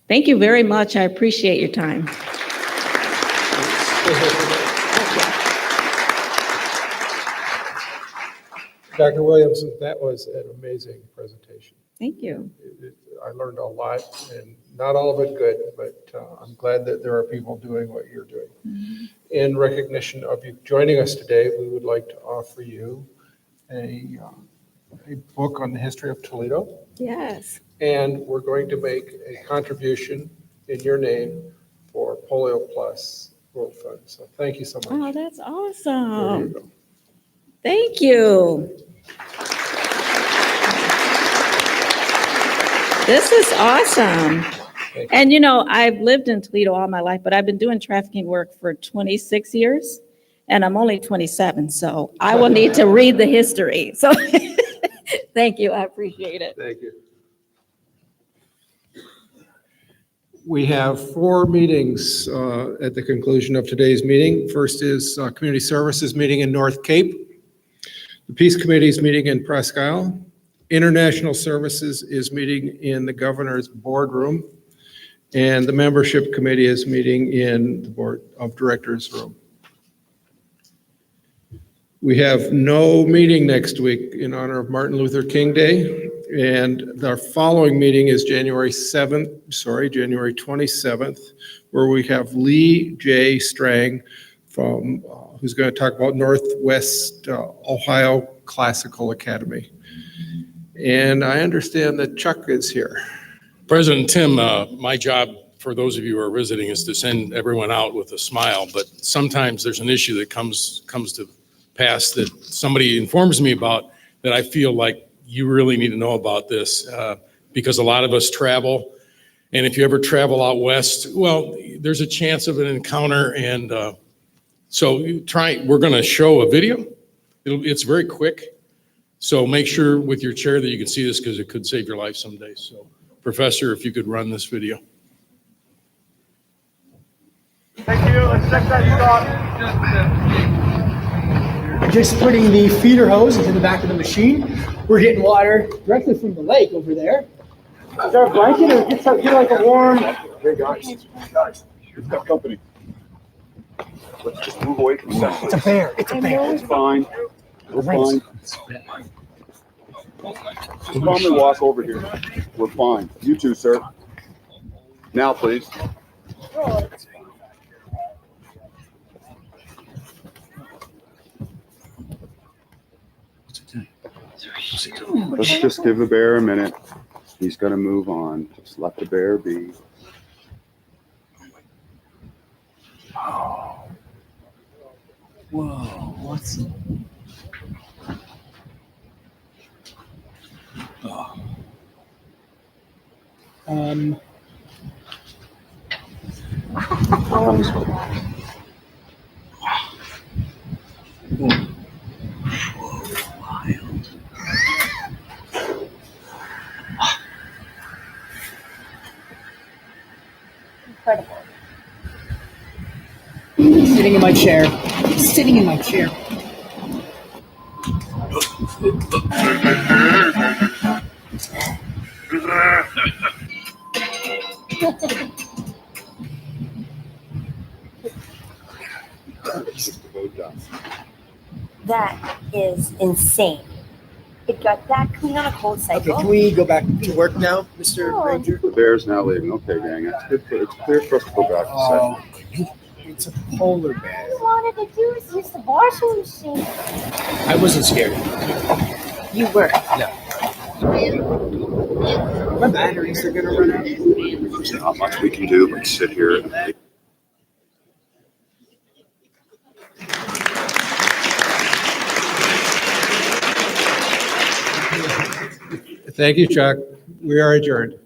O: Thank you very much. I appreciate your time.
A: Dr. Williamson, that was an amazing presentation.
O: Thank you.
A: I learned a lot, and not all of it good, but I'm glad that there are people doing what you're doing. In recognition of you joining us today, we would like to offer you a book on the history of Toledo.
O: Yes.
A: And we're going to make a contribution in your name for Polio Plus World Fund. So thank you so much.
O: Oh, that's
A: There
O: awesome.
A: you go.
O: Thank you. This is awesome. And you know, I've lived in Toledo all my life, but I've been doing trafficking work for 26 years and I'm only 27. So I will need to read the history. So thank you. I appreciate it.
A: Thank you. We have 4 meetings at the conclusion of today's meeting. First is Community Services meeting in North Cape. The Peace Committee is meeting in Presque Isle. International Services is meeting in the Governor's Boardroom. And the Membership Committee is meeting in the Board of Directors room. We have no meeting next week in honor of Martin Luther King Day. And our following meeting is January 27th, where we have Lee J. Strang from, who's going to talk about Northwest Ohio Classical Academy. And I understand that Chuck is here.
S: President Tim, my job, for those of you who are visiting, is to send everyone out with a smile, but sometimes there's an issue that comes to pass that somebody informs me about that I feel like you really need to know about this, because a lot of us travel, and if you ever travel out west, well, there's a chance of an encounter, and so we're gonna show a video. It's very quick, so make sure with your chair that you can see this because it could save your life someday. So Professor, if you could run this video.
T: Thank you. Let's check that stop.
U: Just putting the feeder hose into the back of the machine. We're getting water directly from the lake over there. Is there a blanket or get like a warm?
T: Hey guys, you've got company. Let's just move away from that.
U: It's a bear. It's a bear.
T: It's fine. We're fine. Just calmly walk over here. We're fine. You too, sir. Now, please. Let's just give the bear a minute. He's going to move on. Just let the bear be.
U: Oh. Whoa, what's it? Oh.
V: Incredible.
U: Sitting in my chair. Sitting in my chair.
V: That is insane. It got that clean on a cold cycle.
U: Okay, can we go back to work now, Mr. Ranger?
T: The bear's now leaving. Okay, gang. It's clear for us to go back to set.
U: It's a polar bear.
V: All you wanted to do is use the washing machine.
U: I wasn't scared.
V: You were.
U: No. My batteries are gonna run out.
T: There's not much we can do but sit here and
A: Thank you, Chuck. We are adjourned.